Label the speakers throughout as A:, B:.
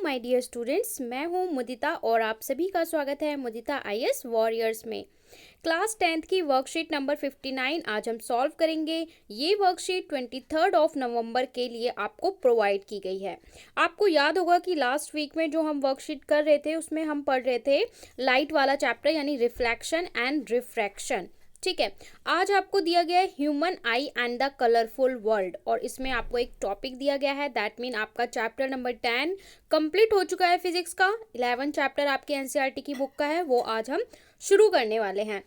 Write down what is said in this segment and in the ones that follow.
A: My dear students, मैं हूं मुदिता और आप सभी का स्वागत है मुदिता आईएएस वॉरियर्स में। क्लास 10th की वर्कशीट नंबर 59 आज हम सॉल्व करेंगे। ये वर्कशीट 23 ऑफ नवंबर के लिए आपको प्रोवाइड की गई है। आपको याद होगा कि लास्ट वीक में जो हम वर्कशीट कर रहे थे उसमें हम पढ़ रहे थे लाइट वाला चैप्टर यानी रिफ्लेक्शन एंड रिफ्रैक्शन। ठीक है, आज आपको दिया गया है human I and the colourful world और इसमें आपको एक टॉपिक दिया गया है। दैट मीन आपका चैप्टर नंबर 10 कंप्लीट हो चुका है। फिजिक्स का 11 चैप्टर आपके एनसीईआरटी की बुक का है, वो आज हम शुरू करने वाले हैं।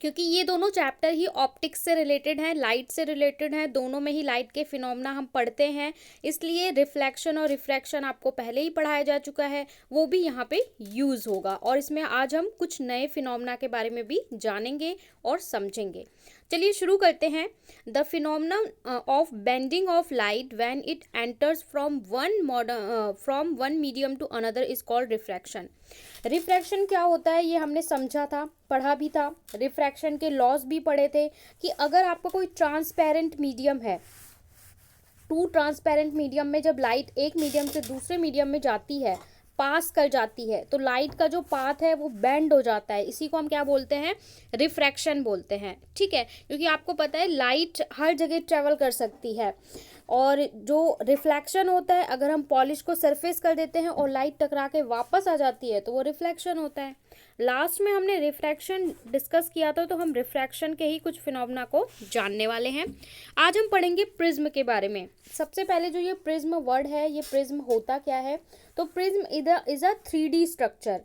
A: क्योंकि ये दोनों चैप्टर ही ऑप्टिक्स से रिलेटेड हैं, लाइट से रिलेटेड हैं, दोनों में ही लाइट के फिनोमेना हम पढ़ते हैं, इसलिए रिफ्लेक्शन और रिफ्रैक्शन आपको पहले ही पढ़ाया जा चुका है, वो भी यहाँ पे यूज़ होगा। और इसमें आज हम कुछ नए फिनोमेना के बारे में भी जानेंगे और समझेंगे। चलिए शुरू करते हैं। The phenomena of bending of light when it enters from one medium to another is called refraction. Refraction क्या होता है ये हमने समझा था, पढ़ा भी था, रिफ्रैक्शन के लॉज भी पढ़े थे कि अगर आपका कोई ट्रांसपेरेंट मीडियम है, टू ट्रांसपेरेंट मीडियम में जब लाइट एक मीडियम से दूसरे मीडियम में जाती है, पास कर जाती है, तो लाइट का जो पाथ है वो बेंड हो जाता है। इसी को हम क्या बोलते हैं? रिफ्रैक्शन बोलते हैं। ठीक है, क्योंकि आपको पता है लाइट हर जगह ट्रेवल कर सकती है और जो रिफ्लेक्शन होता है, अगर हम पॉलिश को सरफेस कर देते हैं और लाइट टकरा के वापस आ जाती है तो वो रिफ्लेक्शन होता है। लास्ट में हमने रिफ्रैक्शन डिस्कस किया था, तो हम रिफ्रैक्शन के ही कुछ फिनोमेना को जानने वाले हैं। आज हम पढ़ेंगे प्रिज्म के बारे में। सबसे पहले जो ये प्रिज्म वर्ड है, ये प्रिज्म होता क्या है? तो prism is a 3D structure,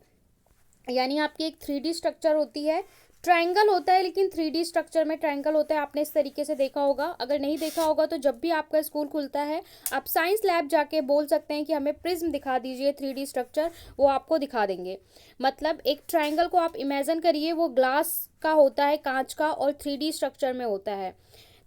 A: यानी आपकी एक 3D स्ट्रक्चर होती है। ट्रायंगल होता है, लेकिन 3D स्ट्रक्चर में ट्रायंगल होता है। आपने इस तरीके से देखा होगा, अगर नहीं देखा होगा तो जब भी आपका स्कूल खुलता है आप साइंस लैब जाके बोल सकते हैं कि हमें प्रिज्म दिखा दीजिए 3D स्ट्रक्चर, वो आपको दिखा देंगे। मतलब एक ट्रायंगल को आप इमेजिन करिए, वो ग्लास का होता है, कांच का, और 3D स्ट्रक्चर में होता है।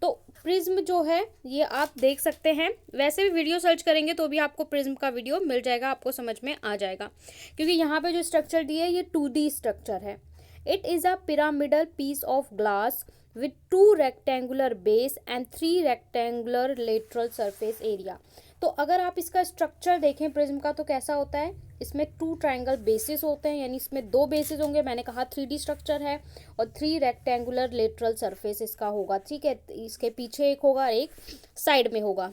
A: तो प्रिज्म जो है ये आप देख सकते हैं। वैसे भी वीडियो सर्च करेंगे तो भी आपको प्रिज्म का वीडियो मिल जाएगा, आपको समझ में आ जाएगा। क्योंकि यहाँ पे जो स्ट्रक्चर दिया है ये 2D स्ट्रक्चर है। It is a pyramidal piece of glass with 2 rectangular base and 3 rectangular lateral surface area। तो अगर आप इसका स्ट्रक्चर देखें प्रिज्म का तो कैसा होता है? इसमें 2 ट्राइंगल बेसिस होते हैं, यानी इसमें 2 बेसिस होंगे। मैंने कहा 3D स्ट्रक्चर है, और 3 रेक्टेंगुलर लेटरल सरफेस इसका होगा। ठीक है, इसके पीछे एक होगा, एक साइड में होगा।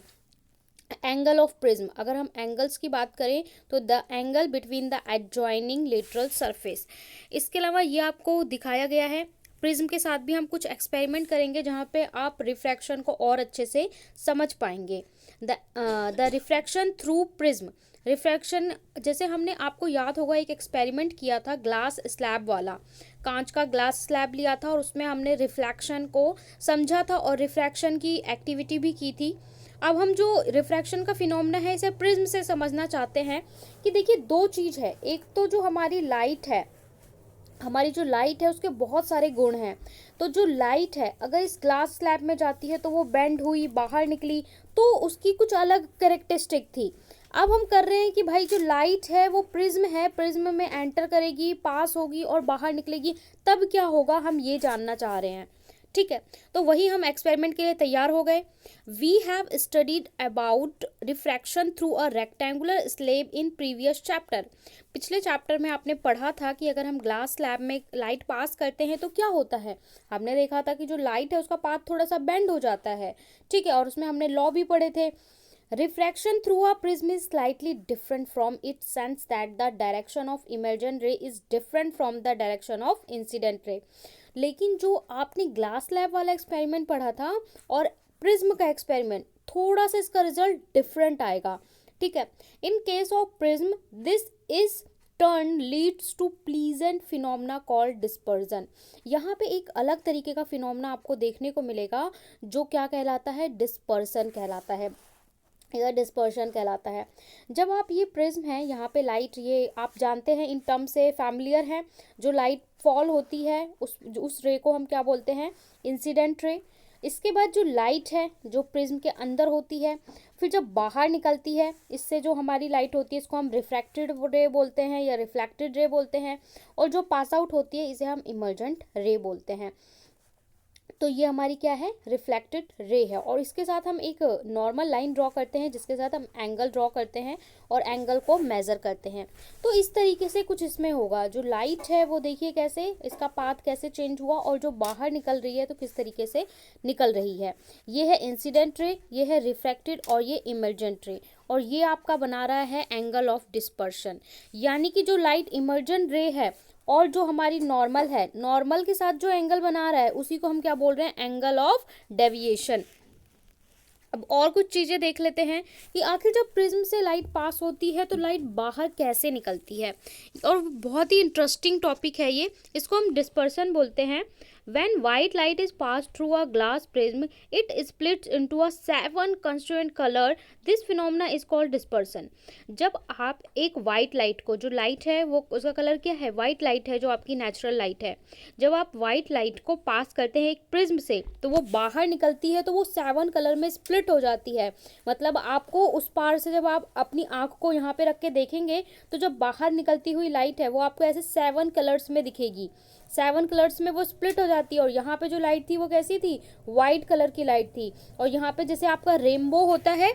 A: एंगल ऑफ प्रिज्म, अगर हम एंगल्स की बात करें तो the angle between the adjoining lateral surface. इसके अलावा ये आपको दिखाया गया है। प्रिज्म के साथ भी हम कुछ एक्सपेरिमेंट करेंगे जहाँ पे आप रिफ्रैक्शन को और अच्छे से समझ पाएंगे। The refraction through prism. Refraction, जैसे हमने, आपको याद होगा, एक एक्सपेरिमेंट किया था ग्लास स्लैब वाला, कांच का ग्लास स्लैब लिया था और उसमें हमने रिफ्रैक्शन को समझा था और रिफ्रैक्शन की एक्टिविटी भी की थी। अब हम जो रिफ्रैक्शन का फिनोमेना है इसे प्रिज्म से समझना चाहते हैं कि देखिए दो चीज़ है। एक तो जो हमारी लाइट है, हमारी जो लाइट है उसके बहुत सारे गुण हैं। तो जो लाइट है अगर इस ग्लास स्लैब में जाती है तो वो बेंड हुई, बाहर निकली, तो उसकी कुछ अलग कैरेक्टरिस्टिक थी। अब हम कर रहे हैं कि भाई जो लाइट है वो प्रिज्म है, प्रिज्म में एंटर करेगी, पास होगी और बाहर निकलेगी, तब क्या होगा हम ये जानना चाह रहे हैं। ठीक है, तो वही हम एक्सपेरिमेंट के लिए तैयार हो गए। We have studied about refraction through a rectangular slab in previous chapter. पिछले चैप्टर में आपने पढ़ा था कि अगर हम ग्लास स्लैब में लाइट पास करते हैं तो क्या होता है। हमने देखा था कि जो लाइट है उसका पाथ थोड़ा सा बेंड हो जाता है। ठीक है, और उसमें हमने लॉ भी पढ़े थे। Refraction through a prism is slightly different from its sense that the direction of emergent ray is different from the direction of incident ray। लेकिन जो आपने ग्लास लैब वाला एक्सपेरिमेंट पढ़ा था और प्रिज्म का एक्सपेरिमेंट, थोड़ा सा इसका रिजल्ट डिफरेंट आएगा। ठीक है, in case of prism this is turn leads to pleasant phenomena called dispersion. यहाँ पे एक अलग तरीके का फिनोमेना आपको देखने को मिलेगा जो क्या कहलाता है? डिस्पर्सन कहलाता है या डिस्पर्शन कहलाता है। जब आप ये प्रिज्म है, यहाँ पे लाइट, ये आप जानते हैं, इन टर्म से फैमिलियर है। जो लाइट फॉल होती है उस रे को हम क्या बोलते हैं? Incident ray. इसके बाद जो लाइट है जो प्रिज्म के अंदर होती है, फिर जब बाहर निकलती है इससे जो हमारी लाइट होती है इसको हम रिफ्रैक्टेड रे बोलते हैं या रिफ्लेक्टेड रे बोलते हैं, और जो पास आउट होती है इसे हम इमर्जेंट रे बोलते हैं। तो ये हमारी क्या है, रिफ्लेक्टेड रे है। और इसके साथ हम एक नॉर्मल लाइन ड्रॉ करते हैं जिसके साथ हम एंगल ड्रॉ करते हैं और एंगल को मेज़र करते हैं। तो इस तरीके से कुछ इसमें होगा। जो लाइट है वो देखिए कैसे इसका पाथ कैसे चेंज हुआ, और जो बाहर निकल रही है तो किस तरीके से निकल रही है। ये है इंसिडेंट रे, ये है रिफ्रैक्टेड, और ये इमर्जेंट रे, और ये आपका बना रहा है एंगल ऑफ डिस्पर्शन। यानी कि जो लाइट इमर्जेंट रे है और जो हमारी नॉर्मल है, नॉर्मल के साथ जो एंगल बना रहा है उसी को हम क्या बोल रहे हैं, एंगल ऑफ डेविएशन। अब और कुछ चीज़ें देख लेते हैं कि आखिर जब प्रिज्म से लाइट पास होती है तो लाइट बाहर कैसे निकलती है। और बहुत ही इंटरेस्टिंग टॉपिक है ये, इसको हम डिस्पर्सन बोलते हैं। When white light is passed through a glass prism, it splits into a 7 constituent color. This phenomena is called dispersion. जब आप एक white light को, जो light है वो उसका कलर क्या है, white light है, जो आपकी natural light है, जब आप white light को पास करते हैं एक प्रिज्म से तो वो बाहर निकलती है तो वो 7 कलर में स्प्लिट हो जाती है। मतलब आपको उस पार से जब आप अपनी आँख को यहाँ पे रख के देखेंगे तो जब बाहर निकलती हुई लाइट है वो आपको ऐसे 7 कलर्स में दिखेगी। 7 कलर्स में वो स्प्लिट हो जाती है। और यहाँ पे जो लाइट थी वो कैसी थी, वाइट कलर की लाइट थी। और यहाँ पे जैसे आपका रेनबो होता है,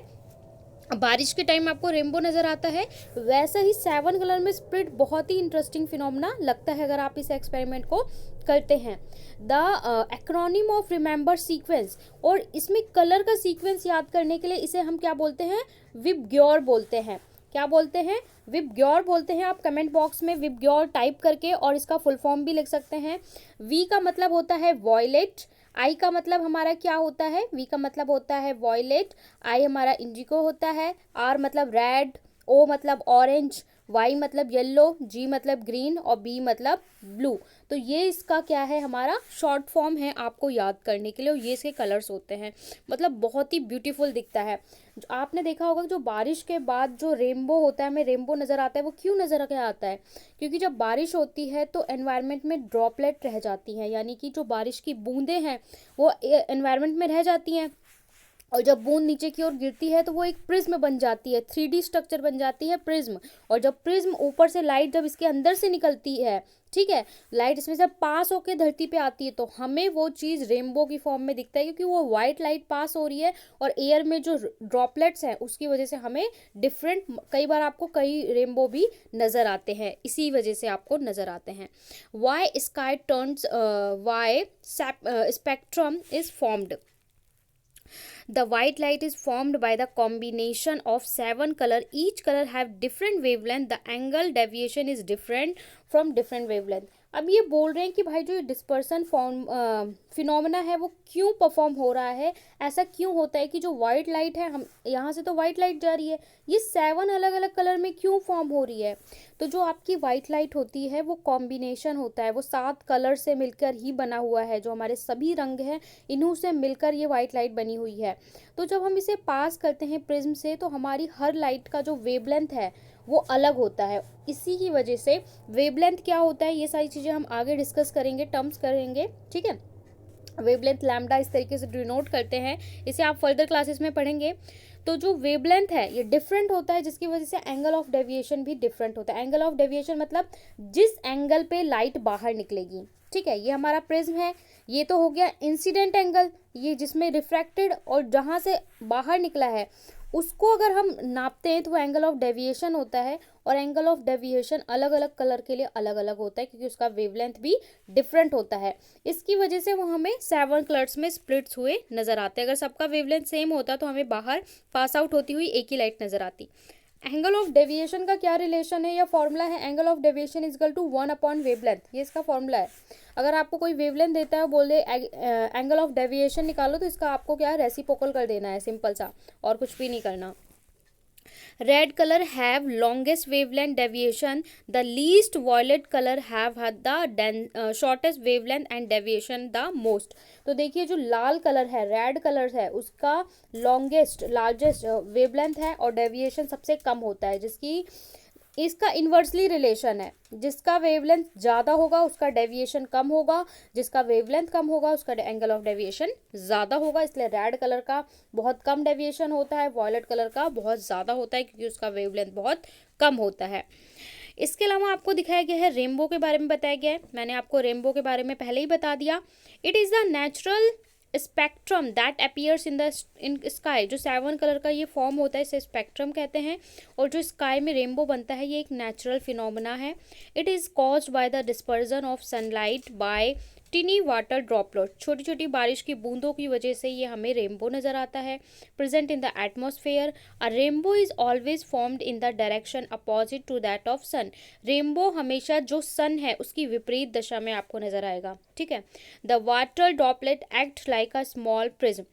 A: बारिश के टाइम आपको रेनबो नज़र आता है, वैसा ही 7 कलर में स्प्लिट बहुत ही इंटरेस्टिंग फिनोमेना लगता है अगर आप इस एक्सपेरिमेंट को करते हैं। The acronym of remember sequence, और इसमें कलर का सीक्वेंस याद करने के लिए इसे हम क्या बोलते हैं, विबग्योर बोलते हैं। क्या बोलते हैं, विबग्योर बोलते हैं। आप कमेंट बॉक्स में विबग्योर टाइप करके और इसका फुल फॉर्म भी लिख सकते हैं। वी का मतलब होता है वॉयलेट, आई का मतलब हमारा क्या होता है, वी का मतलब होता है वॉयलेट, आई हमारा इंडिगो होता है, आर मतलब रेड, ओ मतलब ऑरेंज, वाई मतलब येलो, जी मतलब ग्रीन, और बी मतलब ब्लू। तो ये इसका क्या है, हमारा शॉर्ट फॉर्म है आपको याद करने के लिए, और ये इसके कलर्स होते हैं। मतलब बहुत ही ब्यूटीफुल दिखता है। आपने देखा होगा जो बारिश के बाद जो रेनबो होता है, हमें रेनबो नज़र आता है, वो क्यों नज़र के आता है, क्योंकि जब बारिश होती है तो एनवायरनमेंट में ड्रॉपलेट रह जाती हैं, यानी कि जो बारिश की बूंदें हैं वो एनवायरनमेंट में रह जाती हैं, और जब बूंद नीचे की ओर गिरती है तो वो एक प्रिज्म बन जाती है, 3D स्ट्रक्चर बन जाती है प्रिज्म। और जब प्रिज्म ऊपर से लाइट जब इसके अंदर से निकलती है, ठीक है, लाइट इसमें से पास होकर धरती पे आती है, तो हमें वो चीज़ रेनबो की फॉर्म में दिखता है, क्योंकि वो वाइट लाइट पास हो रही है और एयर में जो ड्रॉपलेट्स हैं उसकी वजह से हमें डिफरेंट, कई बार आपको कई रेनबो भी नज़र आते हैं, इसी वजह से आपको नज़र आते हैं। Why sky turns, why spectrum is formed. The white light is formed by the combination of 7 color. Each color have different wavelength. The angle deviation is different from different wavelength. अब ये बोल रहे हैं कि भाई जो डिस्पर्सन फॉर्म फिनोमेना है वो क्यों परफॉर्म हो रहा है, ऐसा क्यों होता है कि जो वाइट लाइट है, हम यहाँ से तो वाइट लाइट जा रही है, ये 7 अलग अलग कलर में क्यों फॉर्म हो रही है। तो जो आपकी वाइट लाइट होती है वो कॉम्बिनेशन होता है, वो 7 कलर से मिलकर ही बना हुआ है। जो हमारे सभी रंग हैं इन्हों से मिलकर ये वाइट लाइट बनी हुई है। तो जब हम इसे पास करते हैं प्रिज्म से तो हमारी हर लाइट का जो वेवलेंथ है वो अलग होता है। इसी की वजह से वेवलेंथ क्या होता है, ये सारी चीज़ें हम आगे डिस्कस करेंगे, टर्म्स करेंगे, ठीक है। वेवलेंथ लैम्डा इस तरीके से डिनोट करते हैं, इसे आप फर्दर क्लासेस में पढ़ेंगे। तो जो वेवलेंथ है ये डिफरेंट होता है, जिसकी वजह से एंगल ऑफ डेविएशन भी डिफरेंट होता है। एंगल ऑफ डेविएशन मतलब जिस एंगल पे लाइट बाहर निकलेगी, ठीक है। ये हमारा प्रिज्म है, ये तो हो गया इंसिडेंट एंगल, ये जिसमें रिफ्रैक्टेड और जहाँ से बाहर निकला है उसको अगर हम नापते हैं तो वो एंगल ऑफ डेविएशन होता है। और एंगल ऑफ डेविएशन अलग अलग कलर के लिए अलग अलग होता है, क्योंकि उसका वेवलेंथ भी डिफरेंट होता है। इसकी वजह से वो हमें 7 कलर्स में स्प्लिट्स हुए नज़र आते हैं। अगर सबका वेवलेंथ सेम होता तो हमें बाहर पास आउट होती हुई एक ही लाइट नज़र आती। एंगल ऑफ डेविएशन का क्या रिलेशन है या फॉर्मूला है, angle of deviation is equal to 1 wavelength, ये इसका फॉर्मूला है। अगर आपको कोई वेवलेंथ देता है बोल दे एंगल ऑफ डेविएशन निकालो, तो इसका आपको क्या है, रेसिप्रोकल कर देना है, सिंपल सा, और कुछ भी नहीं करना। Red color have longest wavelength deviation. The least violet color have had the shortest wavelength and deviation the most. तो देखिए जो लाल कलर है, रेड कलर है, उसका लॉन्गेस्ट लार्जेस्ट वेवलेंथ है और डेविएशन सबसे कम होता है, जिसकी इसका इन्वर्सली रिलेशन है। जिसका वेवलेंथ ज़्यादा होगा उसका डेविएशन कम होगा, जिसका वेवलेंथ कम होगा उसका एंगल ऑफ डेविएशन ज़्यादा होगा। इसलिए रेड कलर का बहुत कम डेविएशन होता है, वॉयलेट कलर का बहुत ज़्यादा होता है, क्योंकि उसका वेवलेंथ बहुत कम होता है। इसके अलावा आपको दिखाया गया है रेनबो के बारे में बताया गया है, मैंने आपको रेनबो के बारे में पहले ही बता दिया। It is the natural spectrum that appears in sky, जो 7 कलर का ये फॉर्म होता है इसे स्पेक्ट्रम कहते हैं। और जो स्काई में रेनबो बनता है ये एक नेचुरल फिनोमेना है। It is caused by the dispersion of sunlight bye टिनी water droplet, छोटी छोटी बारिश की बूंदों की वजह से ये हमें रेनबो नज़र आता है। Present in the atmosphere, a rainbow is always formed in the direction opposite to that of sun. Rainbow हमेशा जो सन है उसकी विपरीत दिशा में आपको नजर आएगा, ठीक है। The water droplet act like a small prism,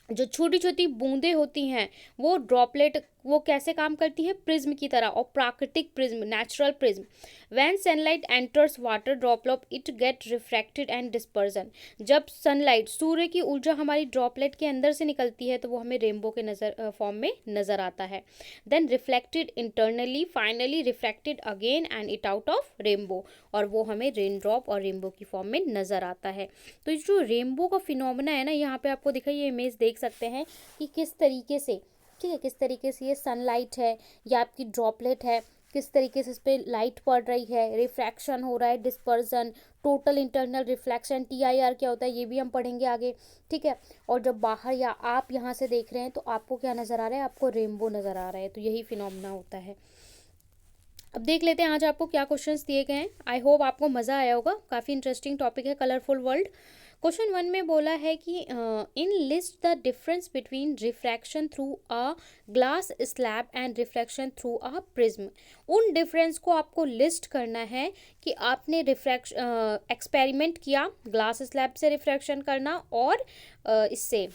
A: जो छोटी छोटी बूंदें होती हैं वो ड्रॉपलेट वो कैसे काम करती हैं, प्रिज्म की तरह, और प्राकृतिक prism, natural prism. When sunlight enters water droplet it get refracted and dispersion, जब सनलाइट सूर्य की ऊर्जा हमारी ड्रॉपलेट के अंदर से निकलती है तो वो हमें रेनबो के नज़र फॉर्म में नज़र आता है। Then reflected internally, finally refracted again and it out of rainbow, और वो हमें रेन ड्रॉप और रेनबो की फॉर्म में नज़र आता है। तो ये जो रेनबो का फिनोमेना है ना, यहाँ पे आपको दिखा, ये इमेज देख सकते हैं कि किस तरीके से, ठीक है, किस तरीके से ये सनलाइट है या आपकी ड्रॉपलेट है, किस तरीके से इस पर लाइट पड़ रही है, रिफ्रैक्शन हो रहा है, dispersion, total internal reflection, TIR क्या होता है ये भी हम पढ़ेंगे आगे, ठीक है। और जब बाहर या आप यहाँ से देख रहे हैं तो आपको क्या नज़र आ रहा है, आपको रेनबो नज़र आ रहा है, तो यही फिनोमेना होता है। अब देख लेते हैं आज आपको क्या क्वेश्चंस दिए गए हैं। आई होप आपको मज़ा आया होगा, काफ़ी इंटरेस्टिंग टॉपिक है कलरफुल वर्ल्ड। क्वेश्चन 1 में बोला है कि in list the difference between refraction through a glass slab and reflection through a prism. उन डिफरेंस को आपको लिस्ट करना है कि आपने एक्सपेरिमेंट किया ग्लास स्लैब से रिफ्रैक्शन करना और इससे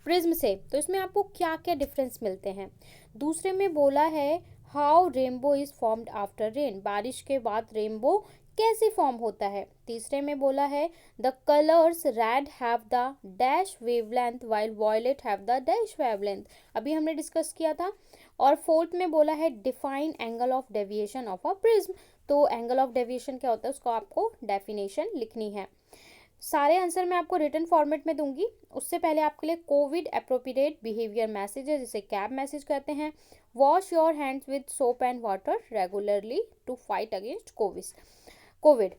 A: प्रिज्म से, तो इसमें आपको क्या क्या डिफरेंस मिलते हैं। दूसरे में बोला है how rainbow is formed after rain, बारिश के बाद रेनबो कैसे फॉर्म होता है। तीसरे में बोला है the colours red have the dash wavelength while violet have the dash wavelength, अभी हमने डिस्कस किया था। और फोर्थ में बोला है define angle of deviation of a prism, तो एंगल ऑफ डेविएशन क्या होता है उसको आपको डेफिनेशन लिखनी है। सारे आंसर मैं आपको रिटन फॉर्मेट में दूंगी, उससे पहले आपके लिए कोविड अप्रोप्रिएट बिहेवियर मैसेजेस, जिसे कैब मैसेज कहते हैं। Wash your hands with soap and water regularly to fight against COVID,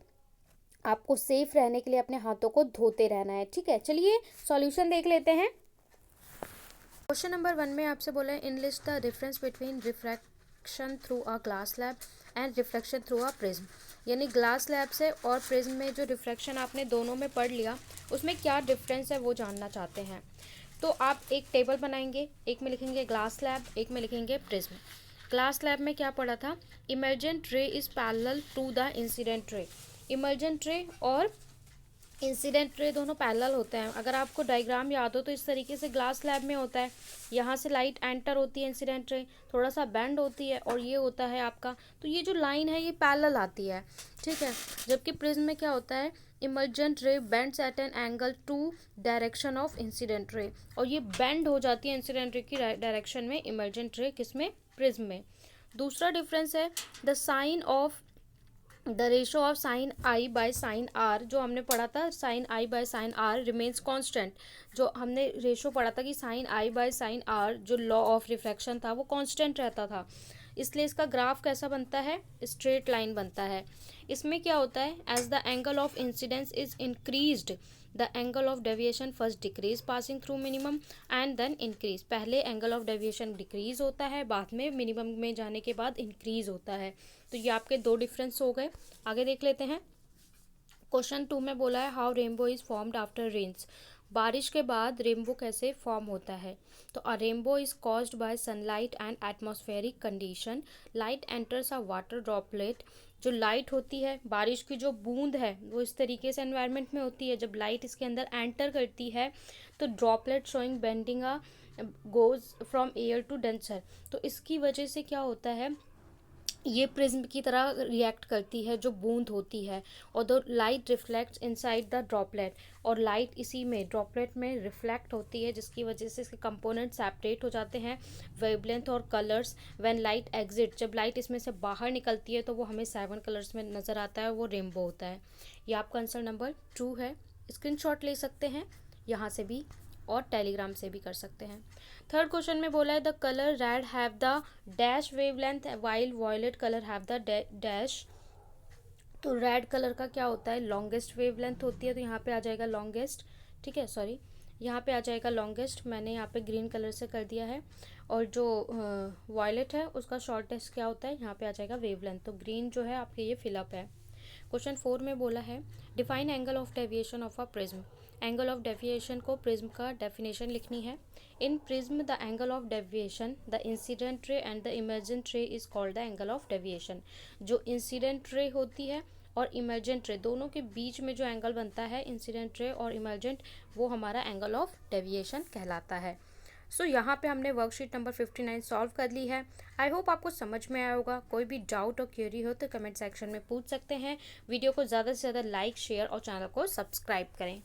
A: आपको सेफ रहने के लिए अपने हाथों को धोते रहना है, ठीक है। चलिए सॉल्यूशन देख लेते हैं। क्वेश्चन नंबर 1 में आपसे बोला है in list the difference between refraction through a glass slab and reflection through a prism, यानी ग्लास स्लैब से और प्रिज्म में जो रिफ्रैक्शन आपने दोनों में पढ़ लिया उसमें क्या डिफरेंस है वो जानना चाहते हैं। तो आप एक टेबल बनाएंगे, एक में लिखेंगे ग्लास स्लैब, एक में लिखेंगे प्रिज्म। ग्लास स्लैब में क्या पढ़ा था, emergent ray is parallel to the incident ray, emergent ray और इंसिडेंट रे दोनों पैरेलल होते हैं। अगर आपको डायग्राम याद हो तो इस तरीके से ग्लास स्लैब में होता है, यहाँ से लाइट एंटर होती है, इंसिडेंट रे थोड़ा सा बेंड होती है और ये होता है आपका, तो ये जो लाइन है ये पैरेलल आती है, ठीक है। जबकि प्रिज्म में क्या होता है, emergent ray bends at an angle to direction of incident ray, और ये बेंड हो जाती है इंसिडेंट रे की डायरेक्शन में, इमर्जेंट रे किसमें, प्रिज्म में। दूसरा डिफरेंस है the sine of the ratio of sine i by sine r, जो हमने पढ़ा था sine i by sine r remains constant, जो हमने रेशो पढ़ा था कि sine i by sine r जो लॉ ऑफ रिफ्रैक्शन था वो कांस्टेंट रहता था, इसलिए इसका ग्राफ कैसा बनता है, स्ट्रेट लाइन बनता है। इसमें क्या होता है, as the angle of incidence is increased the angle of deviation first decrease passing through minimum and then increase, पहले एंगल ऑफ डेविएशन डिक्रीज होता है, बाद में मिनिमम में जाने के बाद इंक्रीज होता है। तो ये आपके दो डिफरेंस हो गए। आगे देख लेते हैं। क्वेश्चन 2 में बोला है how rainbow is formed after rains, बारिश के बाद रेनबो कैसे फॉर्म होता है। तो a rainbow is caused by sunlight and atmospheric condition, light enters a water droplet, जो लाइट होती है, बारिश की जो बूंद है वो इस तरीके से एनवायरनमेंट में होती है, जब लाइट इसके अंदर एंटर करती है तो droplet showing bending a goes from air to denser, तो इसकी वजह से क्या होता है, ये प्रिज्म की तरह रिएक्ट करती है जो बूंद होती है, और the light reflects inside the droplet, और लाइट इसी में ड्रॉपलेट में रिफ्लेक्ट होती है, जिसकी वजह से इसके कंपोनेंट सेपरेट हो जाते हैं, वेवलेंथ और कलर्स। व्हेन लाइट एग्जिट, जब लाइट इसमें से बाहर निकलती है तो वो हमें 7 कलर्स में नज़र आता है, वो रेनबो होता है। ये आपका आंसर नंबर 2 है, स्क्रीनशॉट ले सकते हैं यहाँ से भी और टेलीग्राम से भी कर सकते हैं। थर्ड क्वेश्चन में बोला है the colour red have the dash wavelength while violet colour have the dash. तो रेड कलर का क्या होता है, लॉन्गेस्ट वेवलेंथ होती है, तो यहाँ पे आ जाएगा लॉन्गेस्ट। ठीक है, सॉरी, यहाँ पे आ जाएगा लॉन्गेस्ट, मैंने यहाँ पे ग्रीन कलर से कर दिया है। और जो वॉयलेट है उसका शॉर्टेस्ट क्या होता है, यहाँ पे आ जाएगा वेवलेंथ, तो ग्रीन जो है आपके ये फिलअप है। क्वेश्चन 4 में बोला है define angle of deviation of a prism. Angle of deviation को प्रिज्म का डेफिनेशन लिखनी है। In prism the angle of deviation the incident ray and the emergent ray is called the angle of deviation. जो incident ray होती है और emergent रे, दोनों के बीच में जो एंगल बनता है इंसिडेंट रे और इमर्जेंट, वो हमारा एंगल ऑफ डेविएशन कहलाता है। सो यहाँ पे हमने वर्कशीट नंबर 59 सॉल्व कर ली है। आई होप आपको समझ में आया होगा। कोई भी डाउट और क्वेरी हो तो कमेंट सेक्शन में पूछ सकते हैं। वीडियो को ज़्यादा से ज़्यादा लाइक, शेयर और चैनल को सब्सक्राइब करें।